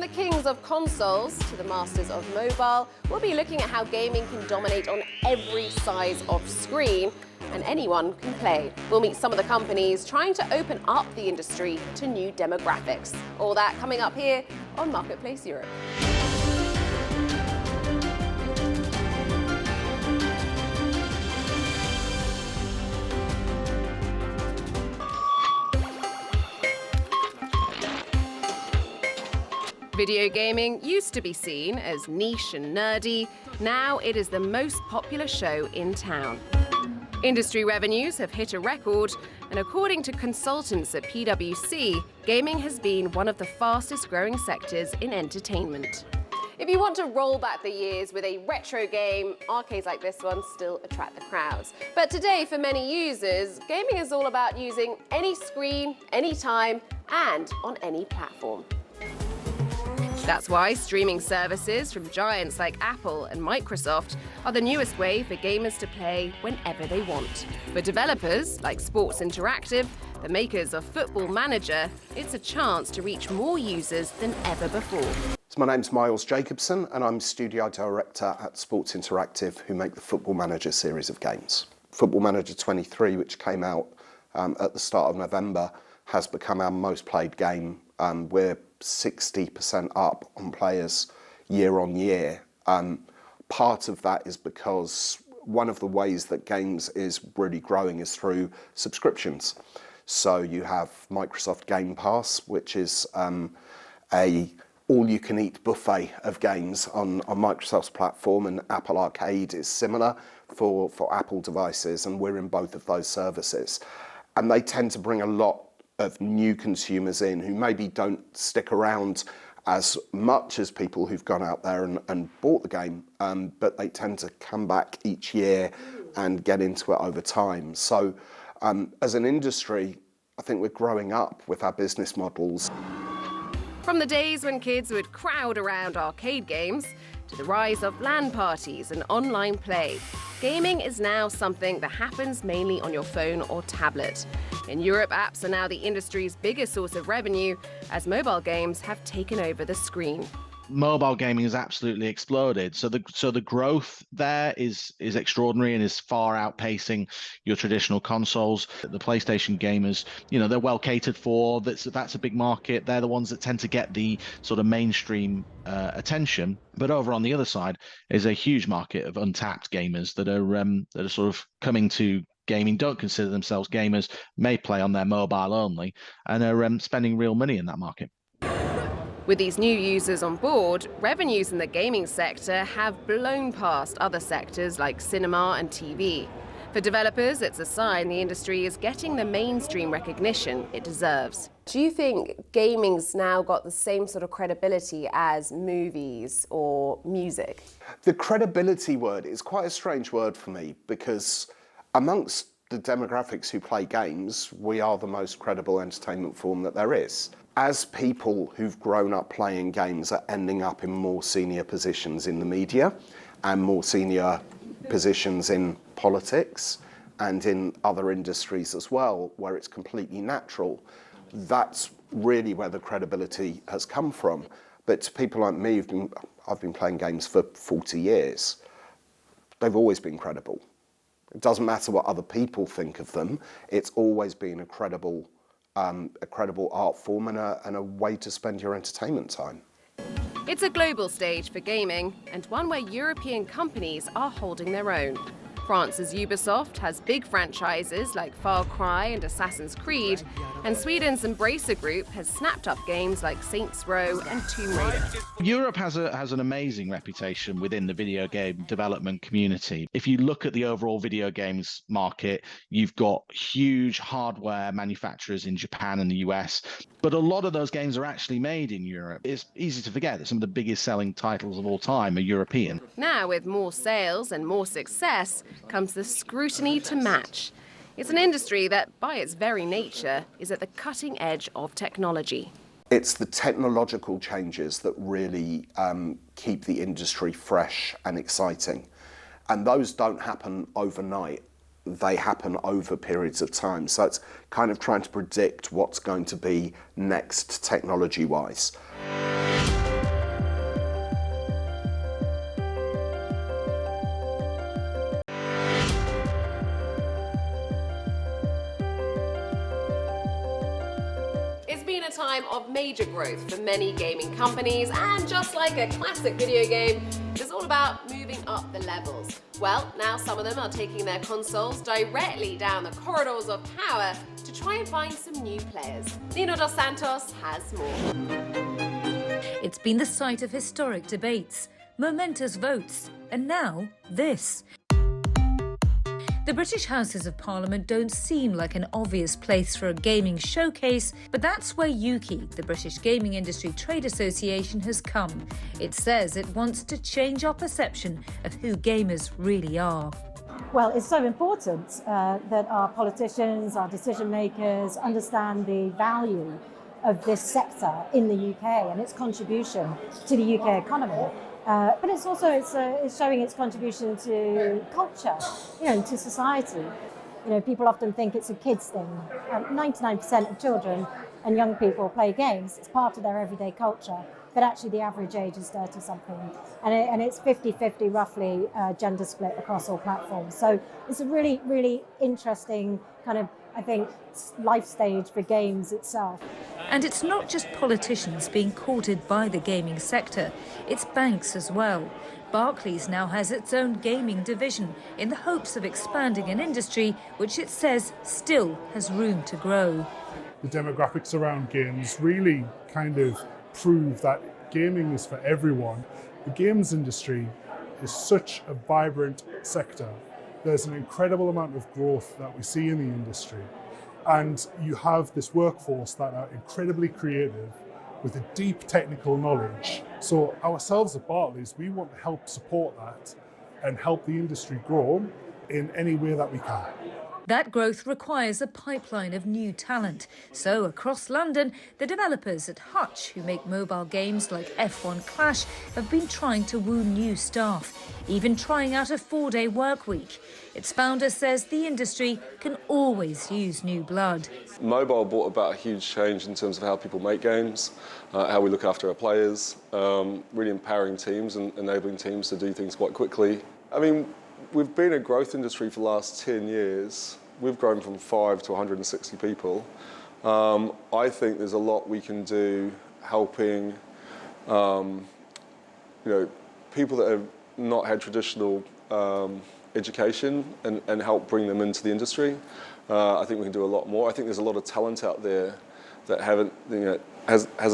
the kings of consoles to the masters of mobile, we'll be looking at how gaming can dominate on every size of screen, and anyone can play. We'll meet some of the companies trying to open up the industry to new demographics. All that coming up here on Marketplace Europe. Video gaming used to be seen as niche and nerdy. Now it is the most popular show in town. Industry revenues have hit a record, and according to consultants at PwC, gaming has been one of the fastest growing sectors in entertainment. If you want to roll back the years with a retro game, arcades like this one still attract the crowds. But today, for many users, gaming is all about using any screen, anytime, and on any platform. That's why streaming services from giants like Apple and Microsoft are the newest way for gamers to play whenever they want. For developers like Sports Interactive, the makers of Football Manager, it's a chance to reach more users than ever before. So my name's Miles Jacobson and I'm Studio Director at Sports Interactive, who make the Football Manager series of games. Football Manager 23, which came out at the start of November, has become our most played game. We're 60% up on players year on year. Part of that is because one of the ways that games is really growing is through subscriptions. So you have Microsoft Game Pass, which is a all-you-can-eat buffet of games on Microsoft's platform, and Apple Arcade is similar for Apple devices, and we're in both of those services. And they tend to bring a lot of new consumers in who maybe don't stick around as much as people who've gone out there and bought the game, but they tend to come back each year and get into it over time. So as an industry, I think we're growing up with our business models. From the days when kids would crowd around arcade games to the rise of LAN parties and online play, gaming is now something that happens mainly on your phone or tablet. In Europe, apps are now the industry's biggest source of revenue, as mobile games have taken over the screen. Mobile gaming has absolutely exploded. So the growth there is extraordinary and is far outpacing your traditional consoles. The PlayStation gamers, they're well catered for. That's a big market. They're the ones that tend to get the sort of mainstream attention. But over on the other side is a huge market of untapped gamers that are sort of coming to gaming, don't consider themselves gamers, may play on their mobile only, and are spending real money in that market. With these new users on board, revenues in the gaming sector have blown past other sectors like cinema and TV. For developers, it's a sign the industry is getting the mainstream recognition it deserves. Do you think gaming's now got the same sort of credibility as movies or music? The credibility word is quite a strange word for me, because amongst the demographics who play games, we are the most credible entertainment form that there is. As people who've grown up playing games are ending up in more senior positions in the media and more senior positions in politics and in other industries as well, where it's completely natural, that's really where the credibility has come from. But to people like me, I've been playing games for 40 years, they've always been credible. It doesn't matter what other people think of them, it's always been a credible art form and a way to spend your entertainment time. It's a global stage for gaming, and one where European companies are holding their own. France's Ubisoft has big franchises like Far Cry and Assassin's Creed, and Sweden's Embracer Group has snapped up games like Saints Row and Tomb Raider. Europe has an amazing reputation within the video game development community. If you look at the overall video games market, you've got huge hardware manufacturers in Japan and the US, but a lot of those games are actually made in Europe. It's easy to forget that some of the biggest selling titles of all time are European. Now, with more sales and more success, comes the scrutiny to match. It's an industry that, by its very nature, is at the cutting edge of technology. It's the technological changes that really keep the industry fresh and exciting. And those don't happen overnight. They happen over periods of time. So it's kind of trying to predict what's going to be next technology-wise. a time of major growth for many gaming companies, and just like a classic video game, it's all about moving up the levels. Well, now some of them are taking their consoles directly down the corridors of power to try and find some new players. Nino Dos Santos has more. It's been the site of historic debates, momentous votes, and now this. The British Houses of Parliament don't seem like an obvious place for a gaming showcase, but that's where UKI, the British Gaming Industry Trade Association, has come. It says it wants to change our perception of who gamers really are. Well, it's so important that our politicians, our decision makers understand the value of this sector in the UK and its contribution to the UK economy. But it's also it's showing its contribution to culture, to society. People often think it's a kids thing. 99% of children and young people play games. It's part of their everyday culture. But actually, the average age is 30-something, and it's 50-50 roughly gender split across all platforms. So it's a really, really interesting kind of, I think, life stage for games itself. And it's not just politicians being courted by the gaming sector, it's banks as well. Barclays now has its own gaming division in the hopes of expanding an industry which it says still has room to grow. The demographics around games really kind of prove that gaming is for everyone. The games industry is such a vibrant sector. There's an incredible amount of growth that we see in the industry. And you have this workforce that are incredibly creative with a deep technical knowledge. So ourselves at Barclays, we want to help support that and help the industry grow in any way that we can. That growth requires a pipeline of new talent. So across London, the developers at Hutch, who make mobile games like F1 Clash, have been trying to woo new staff, even trying out a 4-day work week. Its founder says the industry can always use new blood. Mobile brought about a huge change in terms of how people make games, how we look after our players, really empowering teams and enabling teams to do things quite quickly. I mean, we've been a growth industry for the last 10 years. We've grown from 5 to 160 people. I think there's a lot we can do helping people that have not had traditional education and help bring them into the industry. I think we can do a lot more. I think there's a lot of talent out there that hasn't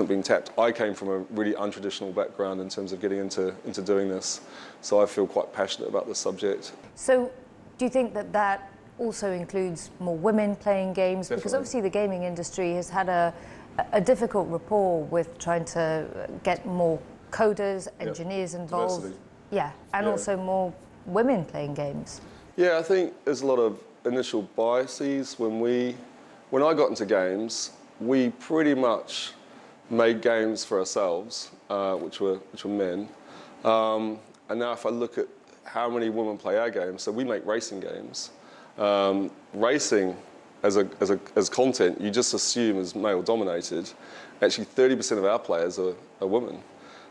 been tapped. I came from a really untraditional background in terms of getting into doing this, so I feel quite passionate about this subject. So do you think that also includes more women playing games? Definitely. Because obviously the gaming industry has had a difficult rapport with trying to get more coders, engineers involved. Diversity. Yeah, and also more women playing games. Yeah, I think there's a lot of initial biases. When I got into games, we pretty much made games for ourselves, which were men. And now if I look at how many women play our games, so we make racing games. Racing as content, you just assume is male dominated. Actually, 30% of our players are women.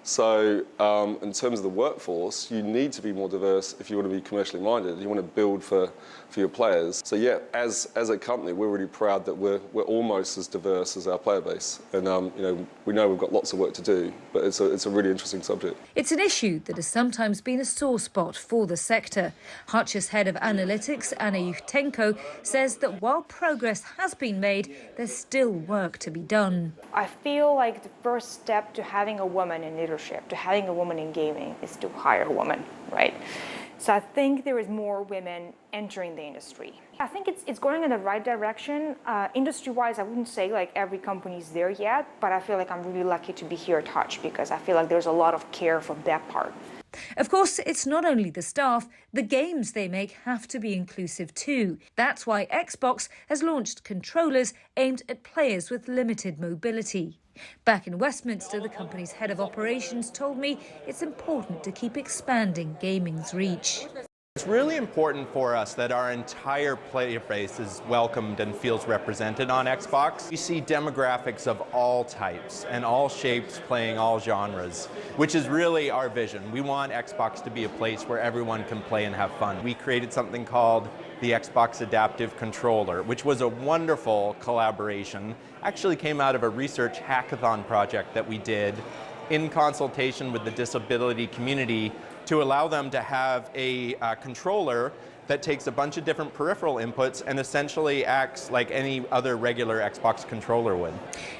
So in terms of the workforce, you need to be more diverse if you want to be commercially minded. You want to build for your players. So yeah, as a company, we're really proud that we're almost as diverse as our player base. And we know we've got lots of work to do, but it's a really interesting subject. It's an issue that has sometimes been a sore spot for the sector. Hutch's head of analytics, Anna Yuchtenko, says that while progress has been made, there's still work to be done. I feel like the first step to having a woman in leadership, to having a woman in gaming, is to hire a woman, right? So I think there is more women entering the industry. I think it's going in the right direction. Industry-wise, I wouldn't say like every company is there yet, but I feel like I'm really lucky to be here at Hutch because I feel like there's a lot of care for that part. Of course, it's not only the staff, the games they make have to be inclusive too. That's why Xbox has launched controllers aimed at players with limited mobility. Back in Westminster, the company's head of operations told me it's important to keep expanding gaming's reach. It's really important for us that our entire player base is welcomed and feels represented on Xbox. We see demographics of all types and all shapes playing all genres, which is really our vision. We want Xbox to be a place where everyone can play and have fun. We created something called the Xbox Adaptive Controller, which was a wonderful collaboration. Actually came out of a research hackathon project that we did in consultation with the disability community to allow them to have a controller that takes a bunch of different peripheral inputs and essentially acts like any other regular Xbox controller would.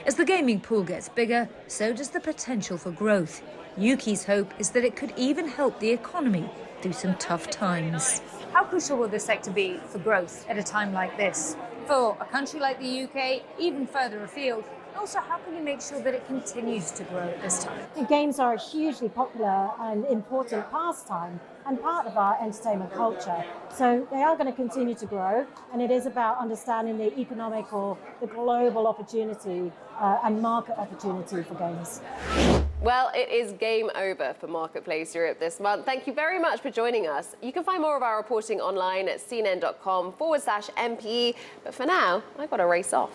As the gaming pool gets bigger, so does the potential for growth. Yuki's hope is that it could even help the economy through some tough times. How crucial will this sector be for growth at a time like this? For a country like the UK, even further afield, also, how can you make sure that it continues to grow at this time? Games are a hugely popular and important pastime and part of our entertainment culture. So they are going to continue to grow, and it is about understanding the economic or the global opportunity and market opportunity for games. Well, it is game over for Marketplace Europe this month. Thank you very much for joining us. You can find more of our reporting online at cnn.com/MPE. But for now, I've got to race off.